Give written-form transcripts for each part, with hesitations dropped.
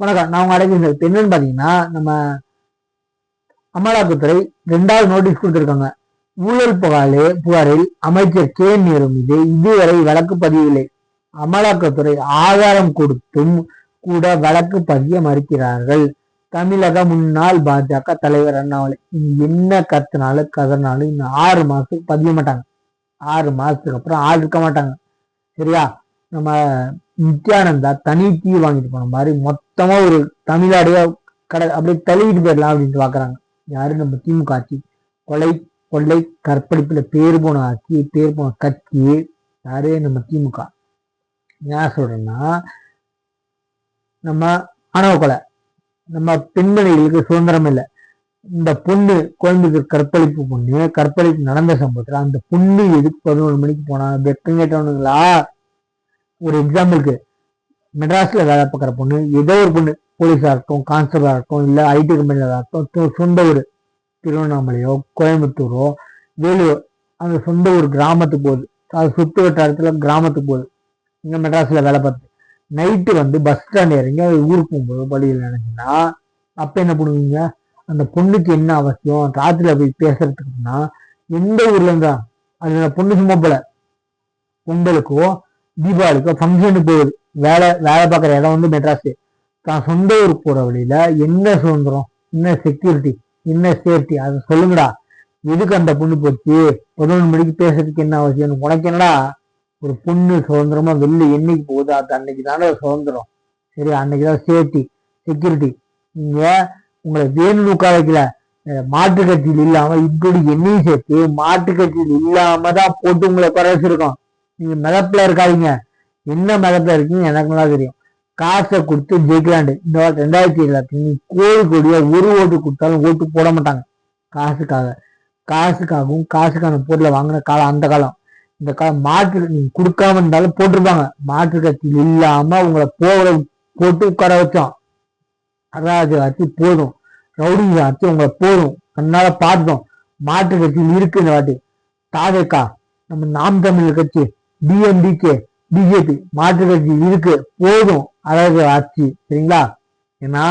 வணக்கம், நான் உங்க அடைக்கிறேன். இப்ப என்னன்னு பாத்தீங்கன்னா, நம்ம அமலாக்கத்துறை 2வது நோட்டீஸ் கொடுத்திருக்காங்க. ஊழல் புகாரில் அமைச்சர் கே நேரு மீது இதுவரை வழக்கு பதியவில்லை. அமலாக்கத்துறை ஆதாரம் கொடுத்தும் கூட வழக்கு பதிய மறுக்கிறார்கள். தமிழக முன்னாள் பாஜக தலைவர் அண்ணாமலை என்ன கதனாலும் இன்னும் 6 மாசத்துக்கு பதிய மாட்டாங்க. 6 மாசத்துக்கு அப்புறம் ஆள் இருக்க மாட்டாங்க. சரியா? நம்ம நித்யானந்தா தனி தீ வாங்கிட்டு போன மாதிரி மொத்தமா ஒரு தமிழ்நாடையே அப்படியே தழுவிட்டு போயிடலாம் அப்படின்ட்டு பாக்குறாங்க. யாரு? நம்ம திமுக ஆட்சி. கொலை கொள்ளை கற்பழிப்புல பேர் போன ஆட்சி, பேர் போன கட்சி யாரு? நம்ம திமுக. ஏன் சொல்றேன்னா, நம்ம ஆணவ கொலை, நம்ம பெண்மணிகளுக்கு சுதந்திரம் இல்லை. இந்த பொண்ணு குழந்தைக்கு கற்பழிப்பு நடந்த சம்பவத்துல அந்த பொண்ணு எதுக்கு 11 மணிக்கு போனா? வெக்கம் கேட்டவனுங்களா? ஒரு எக்ஸாம்பிளுக்கு, மெட்ராஸ்ல வேலை பார்க்குற பொண்ணு, ஏதோ ஒரு பொண்ணு, போலீஸா இருக்கட்டும், கான்ஸ்டபிளா இருக்கட்டும், இல்ல ஐடி கம்பெனில இருக்கட்டும், சொந்த ஊர் திருவண்ணாமலையோ கோயம்புத்தூரோ வேலூர், அந்த சொந்த ஊர் கிராமத்துக்கு போகுது, அது சுத்து வட்டாரத்துல கிராமத்துக்கு போகுது. இங்க மெட்ராஸ்ல வேலை பார்த்து நைட்டு பஸ் ஸ்டாண்ட் இறங்கி ஊருக்கு போகும்போது பள்ளியில் நினைச்சுன்னா, அப்ப என்ன பண்ணுவீங்க? அந்த பொண்ணுக்கு என்ன அவசியம் ராத்திரில போய் பேசுறதுக்குன்னா, எந்த ஊர்ல இருந்தா அது பொண்ணு சும்மா போல பொங்கலுக்கோ தீபாவளிக்கோ ஃபங்க்ஷனுக்கு போகுது. வேலை பார்க்குற இடம் மெட்ராஸ். தான் சொந்த ஊருக்கு போற வழியில என்ன சுதந்திரம், என்ன செக்யூரிட்டி, என்ன சேஃப்டி, அதை சொல்லுங்கடா. எதுக்கு அந்த பொண்ணு போச்சு? 11 மணிக்கு பேசுறதுக்கு என்ன அவசியம்? உனக்கு என்னடா? ஒரு பொண்ணு சுதந்திரமா வெளில என்னைக்கு போகுது, அது அன்னைக்கு தானே சுதந்திரம். சரி, அன்னைக்குதான் சேஃப்டி செக்யூரிட்டி. நீங்க உங்களை வேணும்னு உட்கார வைக்கல. மாற்று கட்சியில் இல்லாம இப்படி என்னையும் சேர்த்து மாற்று கட்சியில் இல்லாம தான் போட்டு உங்களை உட்கார வச்சிருக்கோம். நீங்க மிதப்புல இருக்காதீங்க. என்ன மிதப்புல இருக்கீங்க எனக்கு நல்லா தெரியும். காசை கொடுத்து ஜெயிக்கலாண்டு. இந்த 2007 நீ கோடியா ஒரு ஓட்டு கொடுத்தாலும் ஓட்டு போட மாட்டாங்க. காசுக்காகவும் காசுக்கான பொருளை வாங்கின காலம் அந்த காலம். இந்த காலம் மாற்று நீங்க கொடுக்காம இருந்தாலும் போட்டிருப்பாங்க. மாற்று கட்சியில் இல்லாம உங்களை போட்டு உட்கார வச்சோம். அதாவது ஆட்சி போதும், ரவுடி ஆட்சி உங்களை போதும், கண்ணால பார்த்தோம். மாற்று கட்சியில் இருக்கு இந்த வாட்டி. தாவேக்கா, நம்ம நாம் தமிழர் கட்சி, டிஎம்டிகே, பிஜேபி மாற்று கட்சி இருக்கு, போதும் அதாவது ஆட்சி. சரிங்களா? ஏன்னா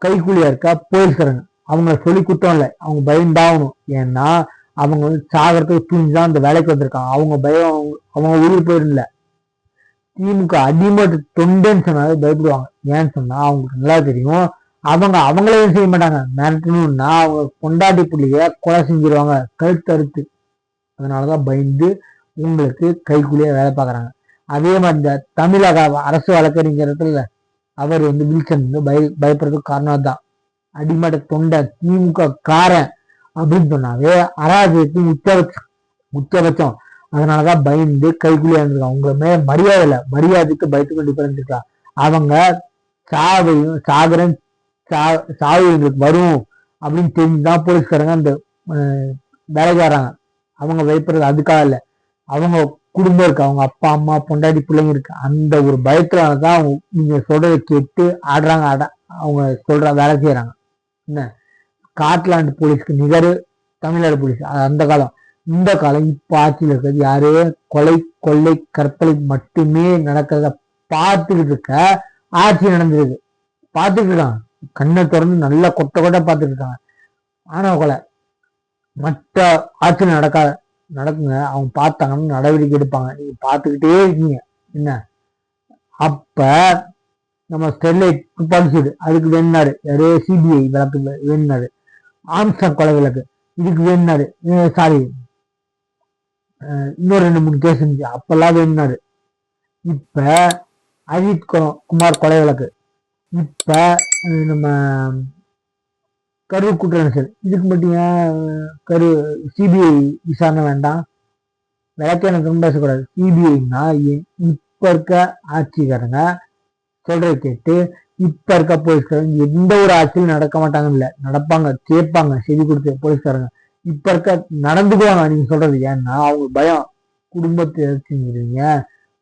கைக்கூலியா இருக்கா போலீஸ்காரங்க, அவங்க சொல்லி குத்தம் இல்லை, அவங்க பயந்தாகணும். ஏன்னா அவங்க சாகிறதுக்கு துணிஞ்சுதான் அந்த வேலைக்கு வந்திருக்காங்க. அவங்க பயம், அவங்க உயிர் போயிருந்தல. திமுக அடிமட்ட தொண்டன்னு சொன்னாலே பயப்படுவாங்க. ஏன்னு சொன்னா அவங்களுக்கு நல்லா தெரியும், அவங்களே செய்ய மாட்டாங்க. மிரட்டணும்னா அவங்க கொண்டாடி புள்ளிய கொலை செஞ்சிருவாங்க கழுத்தறுத்து. அதனாலதான் பயந்து உங்களுக்கு கைக்குள்ளேயே வேலை பார்க்குறாங்க. அதே மாதிரி இந்த தமிழக அரசு வழக்கறிஞர் அவர் வில்சன் பயப்படுறதுக்கு காரணம் தான். அடிமட்ட தொண்டை திமுக காரன் அப்படின்னு சொன்னாவே அராஜகத்தின் உச்சபட்சம். அதனாலதான் பயந்து கைக்குள்ளே இருந்திருக்காங்க. உங்களை மேல மரியாதை இல்லை, மரியாதைக்கு பயத்துக்கு டிஃபரன்ஸ். அவங்க சாவு எங்களுக்கு வரும் அப்படின்னு தெரிஞ்சுதான் போலீஸ்காரங்க அந்த வேலைக்கு வராங்க. அவங்க பயப்படுறது அதுக்காக இல்லை, அவங்க குடும்பம் இருக்கு, அவங்க அப்பா அம்மா பொண்டாட்டி பிள்ளைங்க இருக்கு. அந்த ஒரு பயத்தினாலதான் அவங்க நீங்க சொல்றதை கேட்டு ஆடுறாங்க, அவங்க சொல்ற வேலை செய்யறாங்க. என்ன ஸ்காட்லாந்து போலீஸ்க்கு நிகர் தமிழ்நாடு போலீஸ் அந்த காலம். இந்த காலம் இப்ப ஆட்சியில் இருக்கிறது யாரு? கொலை கொள்ளை கற்பனை மட்டுமே நடக்கிறத பார்த்துக்கிட்டு இருக்க ஆட்சி நடந்திருக்கு. பார்த்துட்டு இருக்காங்க, கண்ணை திறந்து நல்லா கொட்ட பார்த்துட்டு இருக்காங்க. ஆணவ கொலை மற்ற ஆட்சியில் நடக்குங்க. அவங்க பார்த்தாங்கன்னு நடவடிக்கை எடுப்பாங்க. நீங்க பார்த்துக்கிட்டே இருக்கீங்க. என்ன அப்ப நம்ம ஸ்டெர்லைட் துப்பாக்கி சூடு அதுக்கு வேணாரு யாரு? சிபிஐ வழக்கு வேணாரு. ஆம்ஸ்டாங் கொலை வழக்கு இதுக்கு வேணாரு. சாரி, இன்னொரு 2-3 கேஸ் இருந்துச்சு, அப்பெல்லாம் வேணாரு. இப்ப அஜித் குமார் கொலை வழக்கு, இப்ப நம்ம கரூர் குற்ற நெரிசல் இதுக்கு மட்டும் ஏன் சிபிஐ விசாரணை வேண்டாம்? விளக்கேன பேசக்கூடாது. சிபிஐன்னா இப்ப இருக்க ஆட்சிக்காரங்க சொல்றதை கேட்டு இப்ப இருக்க போலீஸ்காரங்க எந்த ஒரு ஆட்சியும் நடக்க மாட்டாங்க, இல்ல நடப்பாங்க, கேட்பாங்க செய்தி கொடுத்து போலீஸ்காரங்க. இப்ப இருக்க நடந்துக்குவாங்க நீங்க சொல்றது. ஏன்னா அவங்க பயம், குடும்பத்தை செஞ்சிருவீங்க,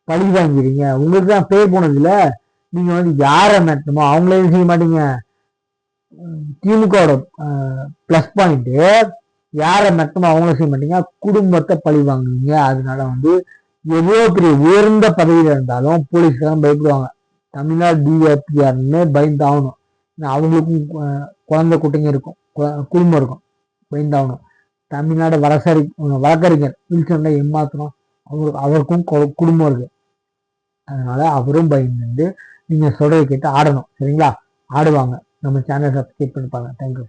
பழி வாங்கிறீங்க, உங்களுக்கு தான் பேர் போனது இல்ல. நீங்க யாரை மேட்டணுமோ அவங்களே செய்ய மாட்டீங்க. திமுகவோட பிளஸ் பாயிண்ட், யாரை மட்டும் அவங்களும் செய்ய மாட்டீங்க, குடும்பத்தை பழி வாங்குவீங்க. அதனால எவ்வளவு பெரிய உயர்ந்த பதவியில இருந்தாலும் போலீஸ்காரன் பயப்படுவாங்க. தமிழ்நாடு டிஆர்பிஆர்னு பயந்தாகணும். அவங்களுக்கும் குழந்தை குட்டைங்க இருக்கும், குடும்பம் இருக்கும், பயந்தாகணும். தமிழ்நாடு வழக்கறிஞர் வில்சனை ஏமாத்தணும், அவருக்கும் குடும்பம் இருக்கு. அதனால அவரும் பயந்து நீங்க சொல்றதை கேட்டு ஆடணும். சரிங்களா? ஆடுவாங்க. நம்ம சேனல் சப்ஸ்கிரைப் பண்ணிப்பாங்க. தேங்க்யூ.